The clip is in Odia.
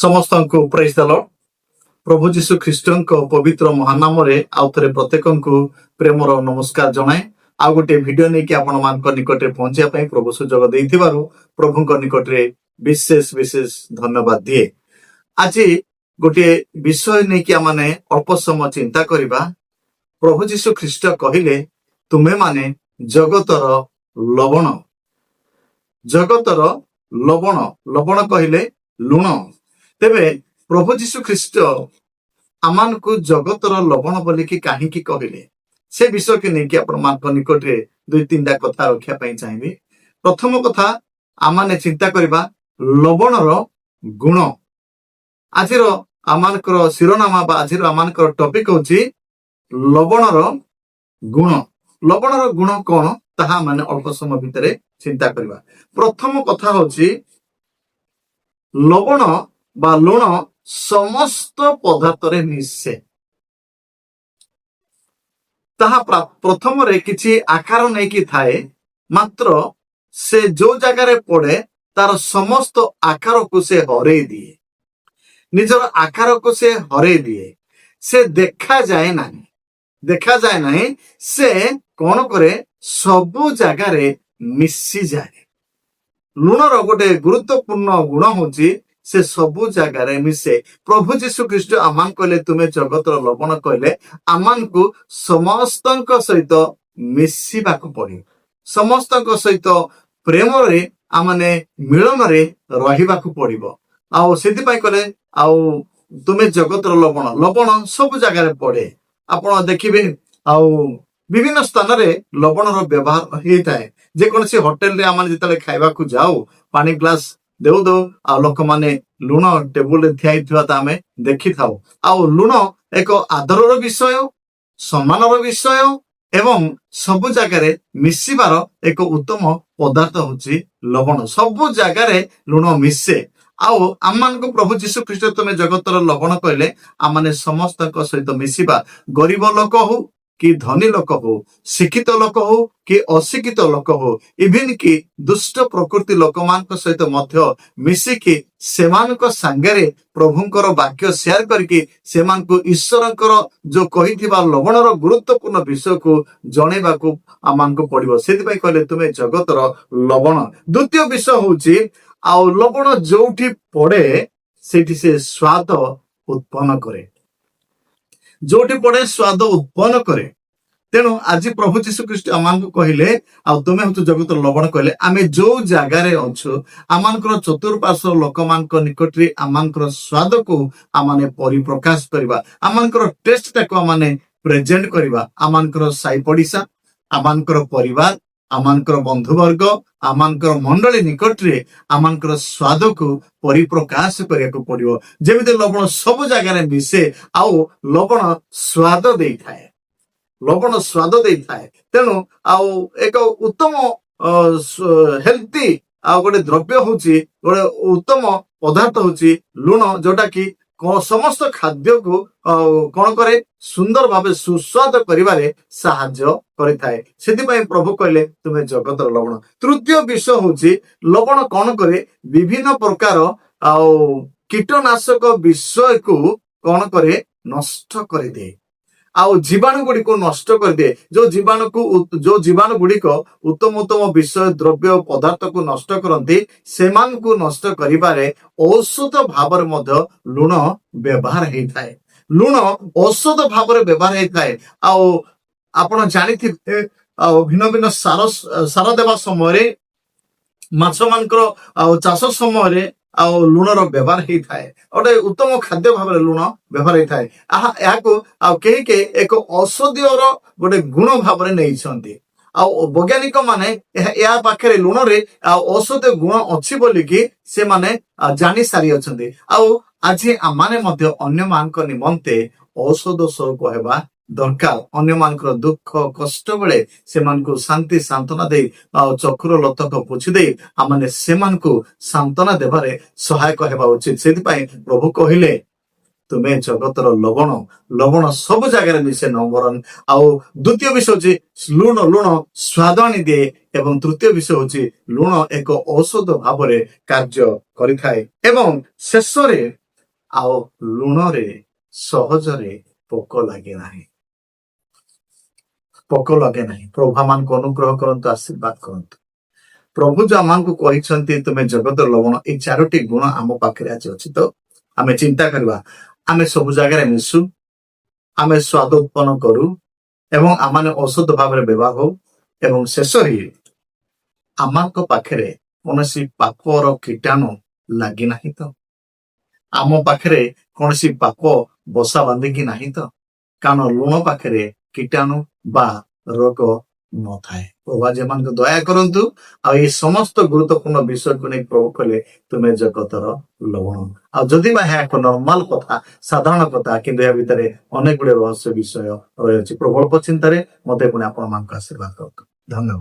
ସମସ୍ତଙ୍କୁ ପ୍ରେଜ୍ ଦ ଲର୍ଡ। ପ୍ରଭୁ ଯୀଶୁ ଖ୍ରୀଷ୍ଟଙ୍କ ପବିତ୍ର ମହାନାମରେ ଆଉ ଥରେ ପ୍ରତ୍ୟେକଙ୍କୁ ପ୍ରେମର ନମସ୍କାର ଜଣାଏ। ଆଉ ଗୋଟିଏ ଭିଡିଓ ନେଇକି ଆପଣମାନଙ୍କ ନିକଟରେ ପହଞ୍ଚିବା ପାଇଁ ପ୍ରଭୁ ସୁଯୋଗ ଦେଇଥିବାରୁ ପ୍ରଭୁଙ୍କ ନିକଟରେ ବିଶେଷ ବିଶେଷ ଧନ୍ୟବାଦ ଦିଏ। ଆଜି ଗୋଟିଏ ବିଷୟ ନେଇକି ଆମେ ଅଳ୍ପ ସମୟ ଚିନ୍ତା କରିବା। ପ୍ରଭୁ ଯୀଶୁ ଖ୍ରୀଷ୍ଟ କହିଲେ, ତୁମେମାନେ ଜଗତର ଲବଣ। ଜଗତର ଲବଣ, ଲବଣ କହିଲେ ଲୁଣ। ତେବେ ପ୍ରଭୁ ଯୀଶୁ ଖ୍ରୀଷ୍ଟ ଆମମାନଙ୍କୁ ଜଗତର ଲବଣ ବୋଲିକି କାହିଁକି କହିଲେ, ସେ ବିଷୟକୁ ନେଇକି ଆପଣମାନଙ୍କ ନିକଟରେ ଦୁଇ ତିନିଟା କଥା ରଖିବା ପାଇଁ ଚାହିଁବି। ପ୍ରଥମ କଥା, ଆମେ ଚିନ୍ତା କରିବା ଲବଣର ଗୁଣ। ଆଜିର ଆମମାନଙ୍କର ଶିରୋନାମା ବା ଆଜିର ଆମମାନଙ୍କର ଟପିକ ହଉଛି ଲବଣର ଗୁଣ। ଲବଣର ଗୁଣ କଣ ତାହା ମାନେ ଅଳ୍ପ ସମୟ ଭିତରେ ଚିନ୍ତା କରିବା। ପ୍ରଥମ କଥା ହଉଛି ଲବଣ ବା ଲୁଣ ସମସ୍ତ ପଦାର୍ଥରେ ମିଶେ। ତାହା ପ୍ରଥମରେ କିଛି ଆକାର ନେଇକି ଥାଏ, ମାତ୍ର ସେ ଯୋଉ ଜାଗାରେ ପଡେ ତାର ସମସ୍ତ ଆକାରକୁ ସେ ହରେଇ ଦିଏ। ନିଜର ଆକାରକୁ ସେ ହରେଇ ଦିଏ। ସେ ଦେଖାଯାଏ ନାହିଁ, ସେ କଣ କରେ, ସବୁ ଜାଗାରେ ମିଶିଯାଏ। ଲୁଣର ଗୋଟେ ଗୁରୁତ୍ୱପୂର୍ଣ୍ଣ ଗୁଣ ହଉଛି ସେ ସବୁ ଜାଗାରେ ମିଶେ। ପ୍ରଭୁ ଯୀଶୁ ଖ୍ରୀଷ୍ଟ ଆମମାନଙ୍କୁ କହିଲେ, ତୁମେ ଜଗତର ଲବଣ କହିଲେ ଆମମାନଙ୍କୁ ସମସ୍ତଙ୍କ ସହିତ ମିଶିବାକୁ ପଡିବ। ସମସ୍ତଙ୍କ ସହିତ ପ୍ରେମରେ ଆମେ ମିଳନରେ ରହିବାକୁ ପଡିବ। ଆଉ ସେଥିପାଇଁ କହିଲେ, ଆଉ ତୁମେ ଜଗତର ଲବଣ। ଲବଣ ସବୁ ଜାଗାରେ ପଡେ। ଆପଣ ଦେଖିବେ ଆଉ ବିଭିନ୍ନ ସ୍ଥାନରେ ଲବଣର ବ୍ୟବହାର ହେଇଥାଏ। ଯେକୌଣସି ହୋଟେଲରେ ଆମେ ଯେତେବେଳେ ଖାଇବାକୁ ଯାଉ, ପାଣି ଗ୍ଲାସ ଦେଉ ଆଉ ଲୋକମାନେ ଲୁଣ ଟେବୁଲରେ ଠିଆ ହେଇଥିବା ଆମେ ଦେଖିଥାଉ। ଆଉ ଲୁଣ ଏକ ଆଦରର ବିଷୟ, ସମ୍ମାନର ବିଷୟ ଏବଂ ସବୁ ଜାଗାରେ ମିଶିବାର ଏକ ଉତ୍ତମ ପଦାର୍ଥ ହଉଛି ଲବଣ। ସବୁ ଜାଗାରେ ଲୁଣ ମିଶେ। ଆଉ ଆମମାନଙ୍କୁ ପ୍ରଭୁ ଯୀଶୁ ଖ୍ରୀଷ୍ଟ ତୁମେ ଜଗତର ଲବଣ କହିଲେ ଆମେ ସମସ୍ତଙ୍କ ସହିତ ମିଶିବା। ଗରିବ ଲୋକ ହଉ କି ଧନୀ ଲୋକ ହଉ, ଶିକ୍ଷିତ ଲୋକ ହଉ କି ଅଶିକ୍ଷିତ ଲୋକ ହଉ, ଇଭିନ କି ଦୁଷ୍ଟ ପ୍ରକୃତି ଲୋକମାନଙ୍କ ସହିତ ମଧ୍ୟ ମିଶିକି ସେମାନଙ୍କ ସାଙ୍ଗରେ ପ୍ରଭୁଙ୍କର ବାକ୍ୟ ସେୟାର କରିକି ସେମାନଙ୍କୁ ଈଶ୍ୱରଙ୍କର ଯୋଉ କହିଥିବା ଲବଣର ଗୁରୁତ୍ୱପୂର୍ଣ୍ଣ ବିଷୟକୁ ଜଣେଇବାକୁ ଆମମାନଙ୍କୁ ପଡିବ। ସେଥିପାଇଁ କହିଲେ ତୁମେ ଜଗତର ଲବଣ। ଦ୍ୱିତୀୟ ବିଷୟ ହଉଛି, ଆଉ ଲବଣ ଯୋଉଠି ପଡେ ସେଇଠି ସେ ସ୍ୱାଦ ଉତ୍ପନ୍ନ କରେ। ଯୋଉଠି ପଡେ ସ୍ୱାଦ ଉତ୍ପନ୍ନ କରେ। ତେଣୁ ଆଜି ପ୍ରଭୁ ଯୀଶୁ ଖ୍ରୀଷ୍ଟ ଆମମାନଙ୍କୁ କହିଲେ, ଆଉ ତୁମେ ହଉଛ ଜଗତର ଲବଣ କହିଲେ ଆମେ ଯୋଉ ଜାଗାରେ ଅଛୁ ଆମମାନଙ୍କର ଚତୁଃପାର୍ଶ୍ୱ ଲୋକମାନଙ୍କ ନିକଟରେ ଆମମାନଙ୍କର ସ୍ୱାଦକୁ ଆମେ ପରିପ୍ରକାଶ କରିବା। ଆମମାନଙ୍କର ଟେଷ୍ଟଟାକୁ ଆମେ ପ୍ରେଜେଣ୍ଟ କରିବା। ଆମମାନଙ୍କର ସାଇ ପଡିଶା, ଆମମାନଙ୍କର ପରିବାର, ଆମମାନଙ୍କର ବନ୍ଧୁବର୍ଗ, ଆମମାନଙ୍କର ମଣ୍ଡଳୀ ନିକଟରେ ଆମମାନଙ୍କର ସ୍ୱାଦକୁ ପରିପ୍ରକାଶ କରିବାକୁ ପଡିବ। ଯେମିତି ଲବଣ ସବୁ ଜାଗାରେ ମିଶେ ଆଉ ଲବଣ ସ୍ୱାଦ ଦେଇଥାଏ। ଲବଣ ସ୍ୱାଦ ଦେଇଥାଏ। ତେଣୁ ଆଉ ଏକ ଉତ୍ତମ ହେଲ୍ଥି ଆଉ ଗୋଟେ ଦ୍ରବ୍ୟ ହଉଛି, ଗୋଟେ ଉତ୍ତମ ପଦାର୍ଥ ହଉଛି ଲୁଣ, ଯୋଉଟା କି ସମସ୍ତ ଖାଦ୍ୟକୁ କଣ କରେ, ସୁନ୍ଦର ଭାବେ ସୁସ୍ୱାଦ କରିବାରେ ସାହାଯ୍ୟ କରିଥାଏ। ସେଥିପାଇଁ ପ୍ରଭୁ କହିଲେ ତୁମେ ଜଗତର ଲବଣ। ତୃତୀୟ ବିଷୟ ହଉଛି ଲବଣ କଣ କରେ, ବିଭିନ୍ନ ପ୍ରକାର ଆଉ କୀଟନାଶକ ବିଷୟକୁ କଣ କରେ, ନଷ୍ଟ କରିଦିଏ। ଆଉ ଜୀବାଣୁ ଗୁଡ଼ିକୁ ନଷ୍ଟ କରିଦିଏ। ଯୋଉ ଜୀବାଣୁ ଗୁଡ଼ିକ ଉତ୍ତମ ବିଷୟ ଦ୍ରବ୍ୟ ପଦାର୍ଥକୁ ନଷ୍ଟ କରନ୍ତି, ସେମାନଙ୍କୁ ନଷ୍ଟ କରିବାରେ ଔଷଧ ଭାବରେ ମଧ୍ୟ ଲୁଣ ବ୍ୟବହାର ହେଇଥାଏ। ଲୁଣ ଔଷଧ ଭାବରେ ବ୍ୟବହାର ହେଇଥାଏ। ଆଉ ଆପଣ ଜାଣିଥିବେ, ଆଉ ଭିନ୍ନ ଭିନ୍ନ ସାର ଦେବା ସମୟରେ, ମାଛ ମାନଙ୍କର ଆଉ ଚାଷ ସମୟରେ ଆଉ ଲୁଣର ବ୍ୟବହାର ହେଇଥାଏ। ଗୋଟେ ଉତ୍ତମ ଖାଦ୍ୟ ଭାବରେ ଲୁଣ ବ୍ୟବହାର ହେଇଥାଏ। ଏହାକୁ ଆଉ କେହି ଏକ ଔଷଧୀୟର ଗୋଟେ ଗୁଣ ଭାବରେ ନେଇଛନ୍ତି। ଆଉ ବୈଜ୍ଞାନିକ ମାନେ ଏହା ପାଖରେ ଲୁଣରେ ଆଉ ଔଷଧୀୟ ଗୁଣ ଅଛି ବୋଲିକି ସେମାନେ ଜାଣି ସାରିଅଛନ୍ତି। ଆଉ ଆଜି ଆମମାନେ ମଧ୍ୟ ଅନ୍ୟମାନଙ୍କ ନିମନ୍ତେ ଔଷଧ ସ୍ୱରୂପ ହେବା ଦରକାର। ଅନ୍ୟମାନଙ୍କର ଦୁଃଖ କଷ୍ଟ ବେଳେ ସେମାନଙ୍କୁ ଶାନ୍ତି ସାନ୍ତ୍ୱନା ଦେଇ ଆଉ ଚକ୍ଷୁର ଲତକ ପୋଛି ଦେଇ ଆମେ ସେମାନଙ୍କୁ ସାନ୍ତ୍ୱନା ଦେବାରେ ସହାୟକ ହେବା ଉଚିତ। ସେଥିପାଇଁ ପ୍ରଭୁ କହିଲେ ତୁମେ ଜଗତର ଲବଣ। ଲବଣ ସବୁ ଜାଗାରେ ମିଶେ ନମ୍ବର 1। ଆଉ ଦ୍ୱିତୀୟ ବିଷୟ ହଉଛି ଲୁଣ ସ୍ୱାଦ ଆଣିଦିଏ। ଏବଂ ତୃତୀୟ ବିଷୟ ହଉଛି ଲୁଣ ଏକ ଔଷଧ ଭାବରେ କାର୍ଯ୍ୟ କରିଥାଏ। ଏବଂ ଶେଷରେ ଆଉ ଲୁଣରେ ସହଜରେ ପୋକ ଲାଗେ ନାହିଁ। ପୋକ ଲାଗେ ନାହିଁ। ପ୍ରଭୁ ଆମମାନଙ୍କୁ ଅନୁଗ୍ରହ କରନ୍ତୁ, ଆଶୀର୍ବାଦ କରନ୍ତୁ। ପ୍ରଭୁ ଯୋଉ ଆମକୁ କହିଛନ୍ତି ତୁମେ ଜଗତର ଲବଣ, ଏଇ 4ଟି ଗୁଣ ଆମ ପାଖରେ ଆଜି ଅଛି। ତ ଆମେ ଚିନ୍ତା କରିବା, ଆମେ ସବୁ ଜାଗାରେ ମିଶୁ, ଆମେ ସ୍ୱାଦ ଉତ୍ପନ୍ନ କରୁ ଏବଂ ଆମମାନେ ଔଷଧ ଭାବରେ ବ୍ୟବହାର ହଉ ଏବଂ ଶେଷରେ ଆମଙ୍କ ପାଖରେ କୌଣସି ପାପର କୀଟାଣୁ ଲାଗିନାହିଁ ତ? ଆମ ପାଖରେ କୌଣସି ପାପ ବସା ବାନ୍ଧିକି ନାହିଁ ତ? କାରଣ ଲୁଣ ପାଖରେ କୀଟାଣୁ ବା ରୋଗ ନଥାଏ। ପ୍ରଭୁ ଆଜି ଏମାନଙ୍କୁ ଦୟା କରନ୍ତୁ। ଆଉ ଏଇ ସମସ୍ତ ଗୁରୁତ୍ୱପୂର୍ଣ୍ଣ ବିଷୟକୁ ନେଇ ପ୍ରଭୁ କହିଲେ ତୁମେ ଜଗତର ଲବଣ। ଆଉ ଯଦି ବା ଏହା ଏକ ନର୍ମାଲ କଥା, ସାଧାରଣ କଥା, କିନ୍ତୁ ଏହା ଭିତରେ ଅନେକ ଗୁଡିଏ ରହସ୍ୟ ବିଷୟ ରହିଅଛି। ପ୍ରବଳ୍ପ ଚିନ୍ତାରେ ମତେ ପୁଣି ଆପଣମାନଙ୍କୁ ଆଶୀର୍ବାଦ କରନ୍ତୁ। ଧନ୍ୟବାଦ।